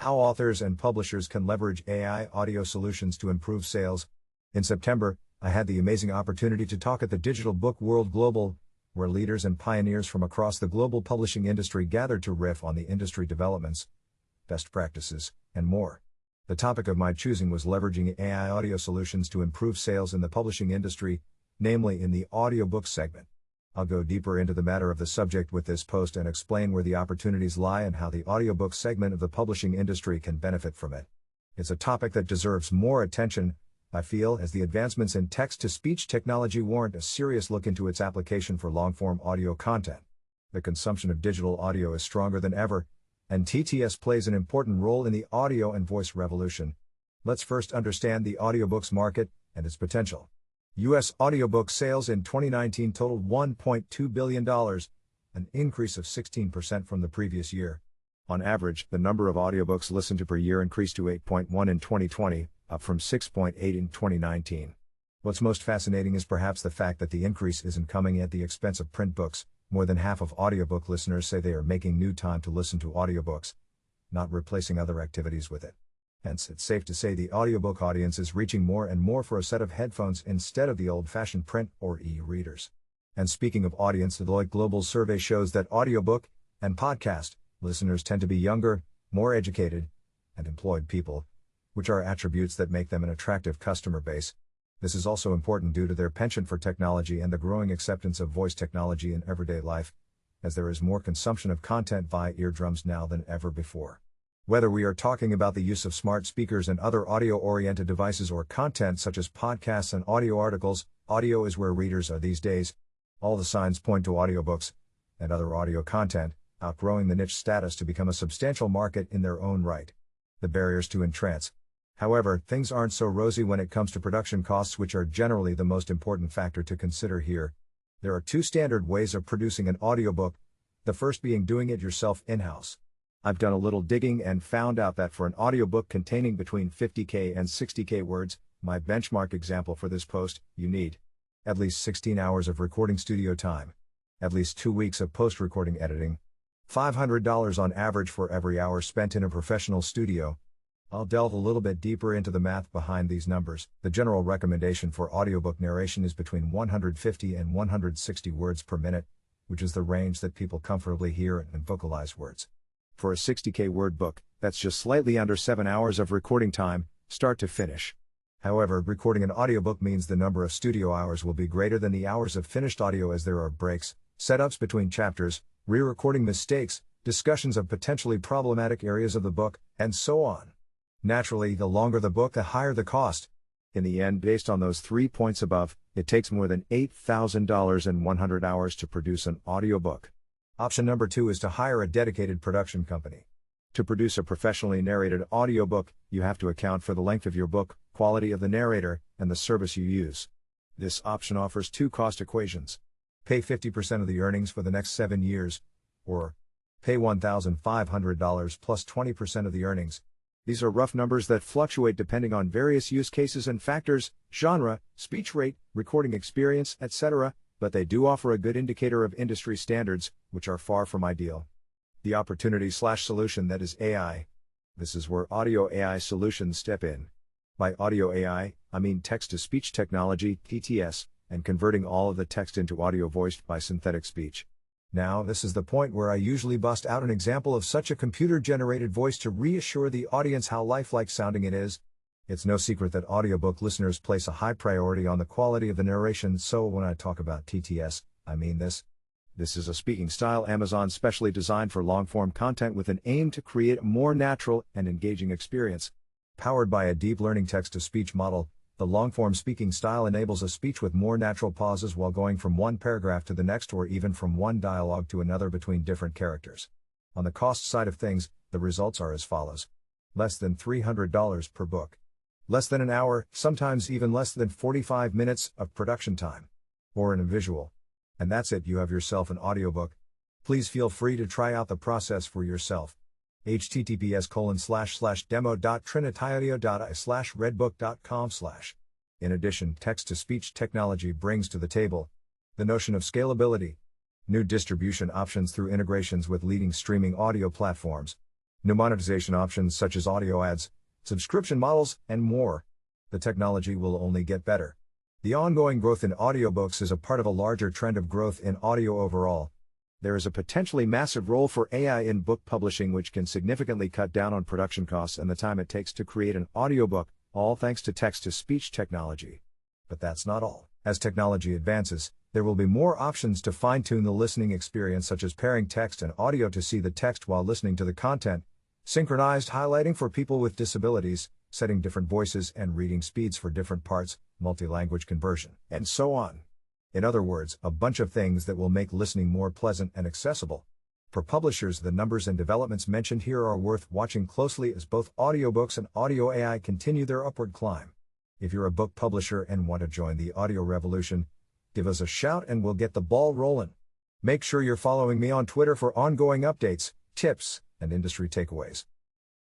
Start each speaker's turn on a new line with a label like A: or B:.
A: How authors and publishers can leverage AI audio solutions to improve sales. In September, I had the amazing opportunity to talk at the Digital Book World Global, where leaders and pioneers from across the global publishing industry gathered to riff on the industry developments, best practices, and more. The topic of my choosing was leveraging AI audio solutions to improve sales in the publishing industry, namely in the audiobook segment. I'll go deeper into the matter of the subject with this post and explain where the opportunities lie and how the audiobook segment of the publishing industry can benefit from it. It's a topic that deserves more attention, I feel, as the advancements in text-to-speech technology warrant a serious look into its application for long-form audio content. The consumption of digital audio is stronger than ever, and TTS plays an important role in the audio and voice revolution. Let's first understand the audiobooks market and its potential. U.S. audiobook sales in 2019 totaled $1.2 billion, an increase of 16% from the previous year. On average, the number of audiobooks listened to per year increased to 8.1 in 2020, up from 6.8 in 2019. What's most fascinating is perhaps the fact that the increase isn't coming at the expense of print books. More than half of audiobook listeners say they are making new time to listen to audiobooks, not replacing other activities with it. Hence, it's safe to say the audiobook audience is reaching more and more for a set of headphones instead of the old-fashioned print or e-readers. And speaking of audience, the Deloitte Global survey shows that audiobook and podcast listeners tend to be younger, more educated, and employed people, which are attributes that make them an attractive customer base. This is also important due to their penchant for technology and the growing acceptance of voice technology in everyday life, as there is more consumption of content via eardrums now than ever before. Whether we are talking about the use of smart speakers and other audio-oriented devices or content such as podcasts and audio articles, audio is where readers are these days. All the signs point to audiobooks and other audio content outgrowing the niche status to become a substantial market in their own right. The barriers to entrance. However, things aren't so rosy when it comes to production costs, which are generally the most important factor to consider here. There are two standard ways of producing an audiobook, the first being doing it yourself in-house. I've done a little digging and found out that for an audiobook containing between 50K and 60K words, my benchmark example for this post, you need at least 16 hours of recording studio time, at least 2 weeks of post-recording editing, $500 on average for every hour spent in a professional studio. I'll delve a little bit deeper into the math behind these numbers. The general recommendation for audiobook narration is between 150 and 160 words per minute, which is the range that people comfortably hear and vocalize words. For a 60K word book, that's just slightly under 7 hours of recording time, start to finish. However, recording an audiobook means the number of studio hours will be greater than the hours of finished audio, as there are breaks, setups between chapters, re-recording mistakes, discussions of potentially problematic areas of the book, and so on. Naturally, the longer the book, the higher the cost. In the end, based on those 3 points above, it takes more than $8,000 and 100 hours to produce an audiobook. Option number 2 is to hire a dedicated production company. To produce a professionally narrated audiobook, you have to account for the length of your book, quality of the narrator, and the service you use. This option offers two cost equations. Pay 50% of the earnings for the next 7 years, or pay $1,500 plus 20% of the earnings. These are rough numbers that fluctuate depending on various use cases and factors, genre, speech rate, recording experience, etc., but they do offer a good indicator of industry standards, which are far from ideal. The opportunity/solution that is AI. This is where audio AI solutions step in. By audio AI, I mean text-to-speech technology, TTS, and converting all of the text into audio voiced by synthetic speech. Now, this is the point where I usually bust out an example of such a computer-generated voice to reassure the audience how lifelike sounding it is. It's no secret that audiobook listeners place a high priority on the quality of the narration, so when I talk about TTS, I mean this. This is a speaking style Amazon specially designed for long-form content with an aim to create a more natural and engaging experience. Powered by a deep learning text-to-speech model, the long-form speaking style enables a speech with more natural pauses while going from one paragraph to the next or even from one dialogue to another between different characters. On the cost side of things, the results are as follows. Less than $300 per book. Less than an hour, sometimes even less than 45 minutes of production time. Or in a visual. And that's it, you have yourself an audiobook. Please feel free to try out the process for yourself. https://demo.trinityaudio.ai/redbook.com/. In addition, text-to-speech technology brings to the table the notion of scalability, new distribution options through integrations with leading streaming audio platforms, new monetization options such as audio ads, subscription models, and more. The technology will only get better. The ongoing growth in audiobooks is a part of a larger trend of growth in audio overall. There is a potentially massive role for AI in book publishing, which can significantly cut down on production costs and the time it takes to create an audiobook, all thanks to text-to-speech technology. But that's not all. As technology advances, there will be more options to fine-tune the listening experience, such as pairing text and audio to see the text while listening to the content, synchronized highlighting for people with disabilities, setting different voices and reading speeds for different parts, multi-language conversion, and so on. In other words, a bunch of things that will make listening more pleasant and accessible. For publishers, the numbers and developments mentioned here are worth watching closely as both audiobooks and audio AI continue their upward climb. If you're a book publisher and want to join the audio revolution, give us a shout and we'll get the ball rolling. Make sure you're following me on Twitter for ongoing updates, tips, and industry takeaways.